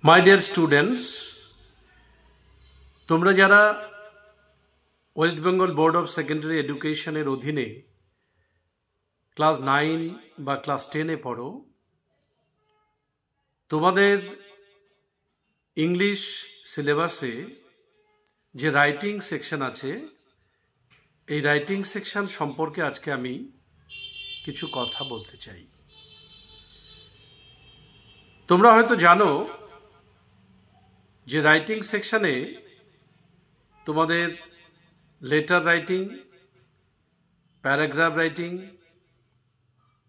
মাই dear students, তোমরা যারা West Bengal board of secondary এডুকেশনের অধীনে ক্লাস 9 বা ক্লাস 10-এ পড়ো, তোমাদের ইংলিশ সিলেবাসে যে রাইটিং সেকশন আছে, এই রাইটিং সেকশন সম্পর্কে আজকে আমি কিছু কথা বলতে চাই। তোমরা হয়তো জানো যে রাইটিং সেকশনে তোমাদের letter writing, paragraph writing,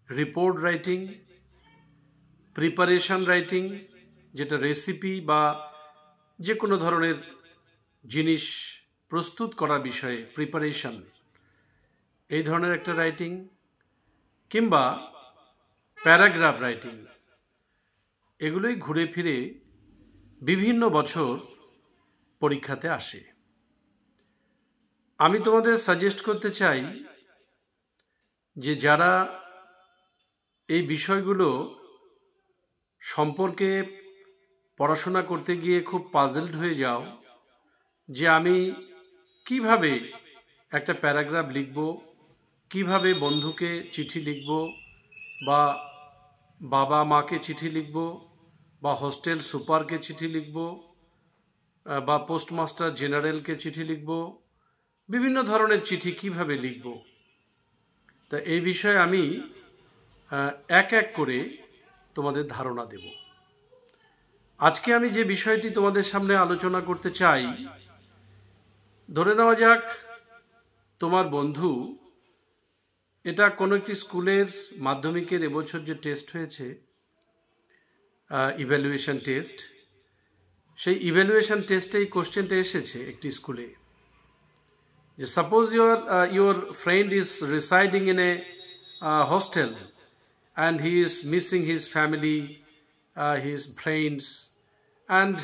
report writing, preparation writing, যেটা রেসিপি বা যে কোনো ধরনের জিনিস প্রস্তুত করার বিষয়ে প্রিপারেশন, এই ধরনের একটা রাইটিং, কিংবা প্যারাগ্রাফ রাইটিং, এগুলোই ঘুরে ফিরে বিভিন্ন বছর পরীক্ষাতে আসে। আমি তোমাদের সাজেস্ট করতে চাই যে যারা এই বিষয়গুলো সম্পর্কে পড়াশোনা করতে গিয়ে খুব পাজলড হয়ে যাও যে আমি কিভাবে একটা প্যারাগ্রাফ লিখব, কিভাবে বন্ধুকে চিঠি লিখব, বা বাবা মাকে চিঠি লিখব, বা হোস্টেল সুপারকে চিঠি লিখব, বা পোস্টমাস্টার জেনারেলকে চিঠি লিখব, বিভিন্ন ধরনের চিঠি কিভাবে লিখব। তা এই বিষয়ে আমি এক এক করে তোমাদের ধারণা দেব। আজকে আমি যে বিষয়টি তোমাদের সামনে আলোচনা করতে চাই, ধরে নেওয়া যাক তোমার বন্ধু, এটা কোনো একটি স্কুলের মাধ্যমিকের এবছর যে টেস্ট হয়েছে, ইভ্যালুয়েশন টেস্ট, সেই ইভ্যালুয়েশন টেস্টে এই কোশ্চেনটা এসেছে একটি স্কুলে যে suppose your friend is residing in a hostel and he is missing his family, his friends, and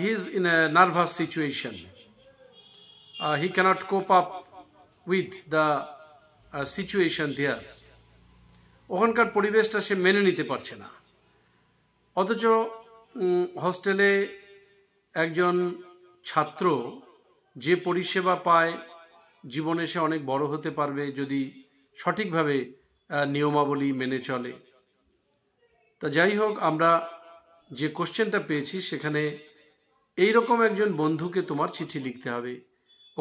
he is in a nervous situation. He cannot cope up with the situation there. ওখানকার পরিবেশটা সে মেনে নিতে পারছে না, অথচ হোস্টেলে একজন ছাত্র যে পরিষেবা পায়, জীবনে সে অনেক বড় হতে পারবে যদি সঠিকভাবে নিয়মাবলী মেনে চলে। তা যাই হোক, আমরা যে কোশ্চেনটা পেয়েছি সেখানে এই রকম একজন বন্ধুকে তোমার চিঠি লিখতে হবে,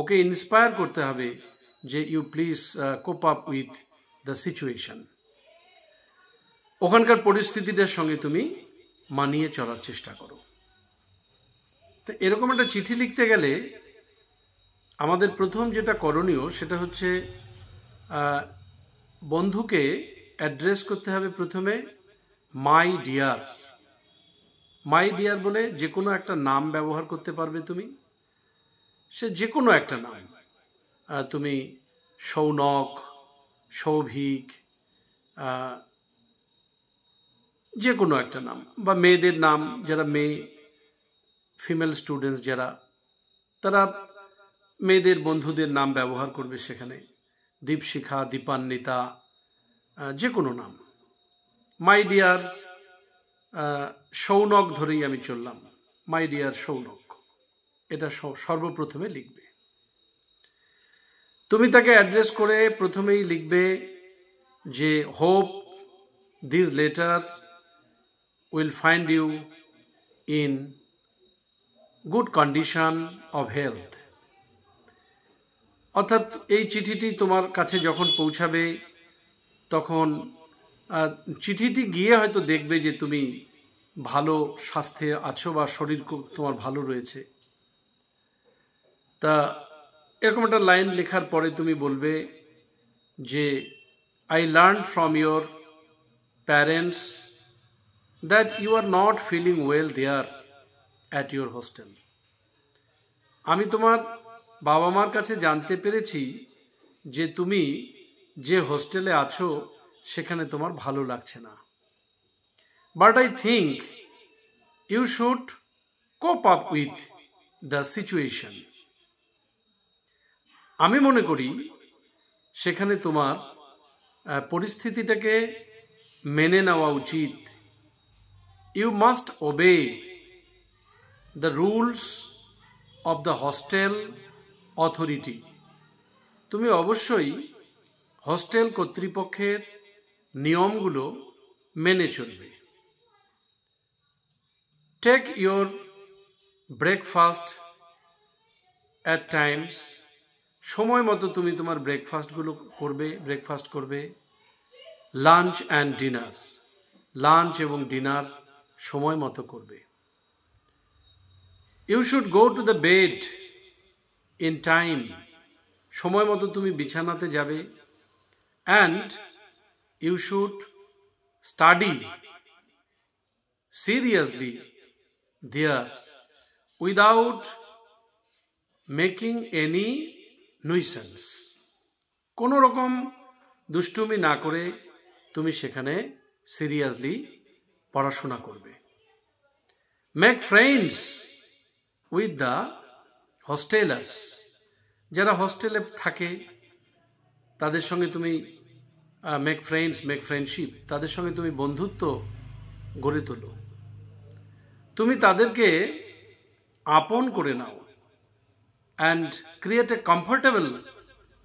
ওকে ইন্সপায়ার করতে হবে যে you please cope up with the situation. ওখানকার পরিস্থিতিটার সঙ্গে তুমি মানিয়ে চলার চেষ্টা করো। তো এরকম একটা চিঠি লিখতে গেলে আমাদের প্রথম যেটা করণীয় সেটা হচ্ছে বন্ধুকে অ্যাড্রেস করতে হবে প্রথমে মাই ডিয়ার। মাই ডিয়ার বলে যে কোনো একটা নাম ব্যবহার করতে পারবে তুমি, সে যে কোনো একটা নাম, তুমি সৌনক, সৌভিক, যে কোনো একটা নাম, বা মেয়েদের নাম, যারা মেয়ে ফিমেল স্টুডেন্টস যারা, তারা মেয়েদের বন্ধুদের নাম ব্যবহার করবে সেখানে, দীপশিখা, দীপান্বিতা, যে কোনো নাম। মাই ডিয়ার সৌনক ধরেই আমি চললাম, মাই ডিয়ার সৌনক, এটা সর্বপ্রথমে লিখবে। তুমি তাকে অ্যাড্রেস করে প্রথমেই লিখবে যে hope this letter will find you in good condition of health. অর্থাৎ এই চিঠিটি তোমার কাছে যখন পৌঁছাবে তখন চিঠিটি গিয়ে হয়তো দেখবে যে তুমি ভালো স্বাস্থ্যে আছো বা শরীর তোমার ভালো রয়েছে। তা এরকম একটা লাইন লেখার পরে তুমি বলবে যে I learned from your parents that you are not feeling well there at your hostel. আমি তোমার বাবা মার কাছে জানতে পেরেছি যে তুমি যে হোস্টেলে আছো সেখানে তোমার ভালো লাগছে না। But I think you should cope up with the situation. আমি মনে করি সেখানে তোমার পরিস্থিতিটাকে মেনে নেওয়া উচিত। you must obey the rules of the hostel authority. তুমি অবশ্যই হস্টেল কর্তৃপক্ষের নিয়মগুলো মেনে চলবে। Take your breakfast at times. সময় মতো তুমি তোমার ব্রেকফাস্ট করবে। লাঞ্চ অ্যান্ড ডিনার, লাঞ্চ এবং ডিনার সময় মতো করবে। You should go to the bed in time, সময় মতো তুমি বিছানাতে যাবে। And you should study seriously there without making any nuisance. কোনো রকম দুষ্টুমি না করে তুমি সেখানে সিরিয়াসলি পড়াশোনা করবে। মেক ফ্রেন্ডস উইথ দ্য হস্টেলার্স, যারা হস্টেলে থাকে তাদের সঙ্গে তুমি মেক ফ্রেন্ডশিপ, তাদের সঙ্গে তুমি বন্ধুত্ব গড়ে তোলো। তুমি তাদেরকে আপন করে নাও। And create a comfortable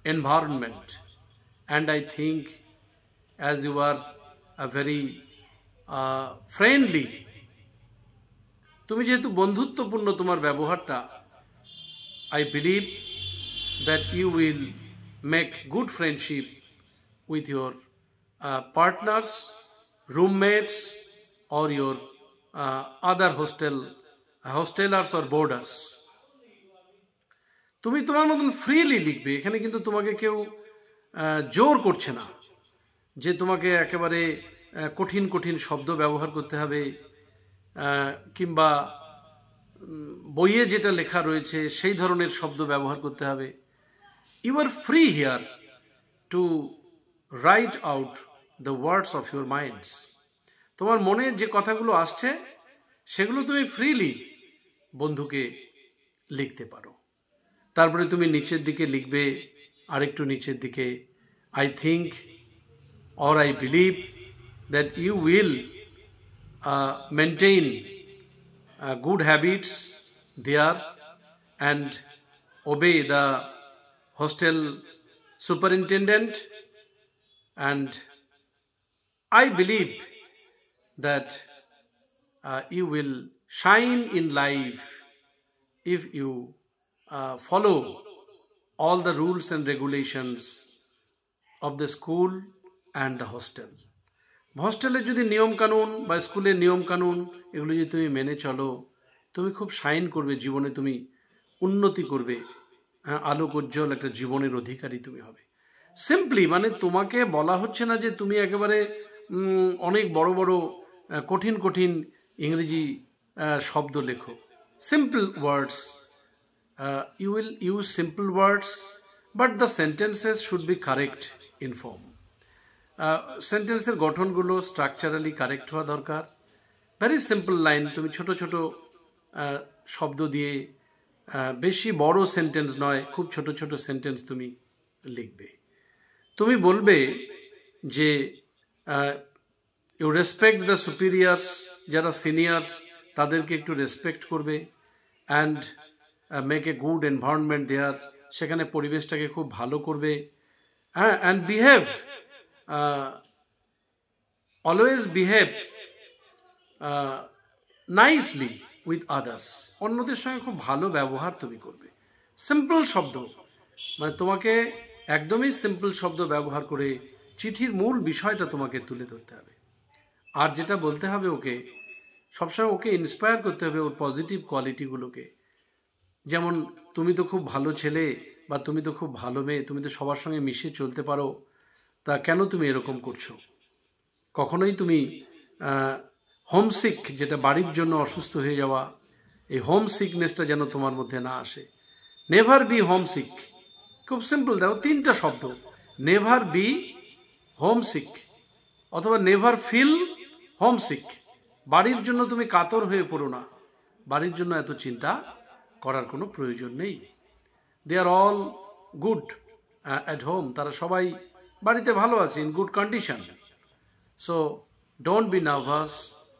environment. And I think as you are a very friendly, তুমি যেহেতু বন্ধুত্বপূর্ণ তোমার ব্যবহারটা, I believe that you will make good friendship with your partners, roommates or your other hostelers or boarders. তুমি তোমার মতন freely লিখবে, এখানে কিন্তু তোমাকে কেউ জোর করছে না যে তোমাকে একেবারে কঠিন কঠিন শব্দ ব্যবহার করতে হবে, কিংবা বইয়ে যেটা লেখা রয়েছে সেই ধরনের শব্দ ব্যবহার করতে হবে। You are free here to write out the words of your minds. তোমার মনে যে কথাগুলো আসছে সেগুলো তুমি ফ্রিলি বন্ধুকে লিখতে পারো। তারপরে তুমি নিচের দিকে লিখবে, আরেকটু নিচের দিকে, I think or I believe that you will maintain good habits there and obey the hostel superintendent, and I believe that you will shine in life if you follow all the rules and regulations of the school and the hostel. হস্টেলের যদি নিয়মকানুন বা স্কুলের নিয়মকানুন এগুলো যদি তুমি মেনে চলো, তুমি খুব শাইন করবে জীবনে, তুমি উন্নতি করবে, আলোক উজ্জ্বল একটা জীবনের অধিকারী তুমি হবে। সিম্পলি মানে তোমাকে বলা হচ্ছে না যে তুমি একেবারে অনেক বড় বড় কঠিন কঠিন ইংরেজি শব্দ লেখো। Simple words, you will use simple words, but the sentences should be correct in form. সেন্টেন্সের গঠনগুলো স্ট্রাকচারালি কারেক্ট হওয়া দরকার। ভেরি সিম্পল লাইন, তুমি ছোট ছোট শব্দ দিয়ে, বেশি বড় সেন্টেন্স নয়, খুব ছোট ছোট সেন্টেন্স তুমি লিখবে। তুমি বলবে যে ইউ রেসপেক্ট দ্য সুপিরিয়ার্স, যারা সিনিয়র্স তাদেরকে একটু রেসপেক্ট করবে। And make a good environment there, সেখানে পরিবেশটাকে খুব ভালো করবে। হ্যাঁ, and behave, always behave nicely with others, অন্যদের সঙ্গে খুব ভালো ব্যবহার তুমি করবে। সিম্পল শব্দ, মানে তোমাকে একদমই সিম্পল শব্দ ব্যবহার করে চিঠির মূল বিষয়টা তোমাকে তুলে ধরতে হবে। আর যেটা বলতে হবে ওকে, সবসময় ওকে ইন্সপায়ার করতে হবে ওর পজিটিভ কোয়ালিটিগুলোকে। যেমন তুমি তো খুব ভালো ছেলে বা তুমি তো খুব ভালো মেয়ে, তুমি তো সবার সঙ্গে মিশে চলতে পারো, তা কেন তুমি এরকম করছো? কখনোই তুমি হোমসিক, যেটা বাড়ির জন্য অসুস্থ হয়ে যাওয়া, এই হোম সিকনেসটা যেন তোমার মধ্যে না আসে। নেভার বি হোমসিক, খুব সিম্পল, দেখো তিনটা শব্দ, নেভার বি হোমসিক অথবা নেভার ফিল হোমসিক। বাড়ির জন্য তুমি কাতর হয়ে পড়ো না, বাড়ির জন্য এত চিন্তা করার কোনো প্রয়োজন নেই। দে আর অল গুড অ্যাট হোম, তারা সবাই বাড়িতে ভালো আছে, in good condition. So don't be nervous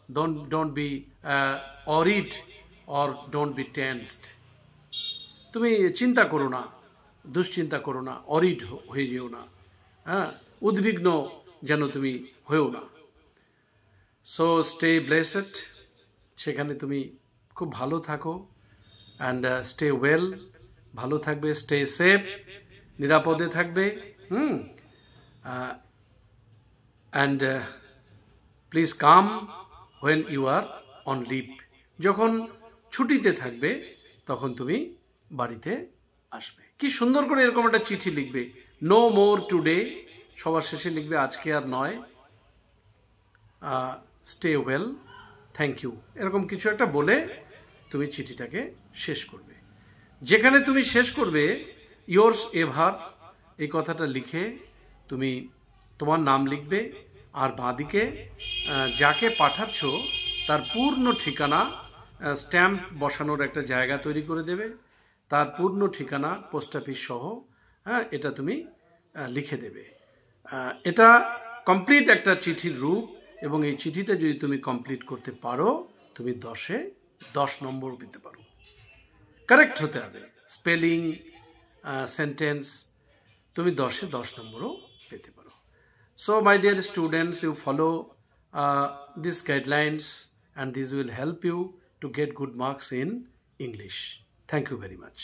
don't be worried or don't be tensed. তুমি চিন্তা করো না, দুশ্চিন্তা করো না, অরিড হয়ে যেও না, হ্যাঁ, উদ্বিগ্ন যেন তুমি হয়েও না। সো স্টে ব্লেসড, সেখানে তুমি খুব ভালো থাকো, অ্যান্ড স্টে ওয়েল, ভালো থাকবে, স্টে সেফ, নিরাপদে থাকবে, and please come when you are on leave, যখন ছুটিতে থাকবে তখন তুমি বাড়িতে আসবে। কি সুন্দর করে এরকম একটা চিঠি লিখবে, নো মোর টুডে, সবার শেষে লিখবে আজকে আর নয়, স্টে ওয়েল, থ্যাংক ইউ, এরকম কিছু একটা বলে তুমি চিঠিটাকে শেষ করবে। যেখানে তুমি শেষ করবে ইয়োর্স এভার এই কথাটা লিখে তুমি তোমার নাম লিখবে, আর বাঁদিকে যাকে পাঠাচ্ছ তার পূর্ণ ঠিকানা, স্ট্যাম্প বসানোর একটা জায়গা তৈরি করে দেবে, তার পূর্ণ ঠিকানা পোস্ট অফিস সহ, হ্যাঁ, এটা তুমি লিখে দেবে। এটা কমপ্লিট একটা চিঠির রূপ, এবং এই চিঠিটা যদি তুমি কমপ্লিট করতে পারো তুমি 10-এ 10 নম্বর পেতে পারো। কারেক্ট হতে হবে, স্পেলিং, সেন্টেন্স, তুমি 10-এ 10 নম্বরও পেতে পারো। So my dear students, you follow this guidelines and this will help you to get good marks in English. Thank you very much.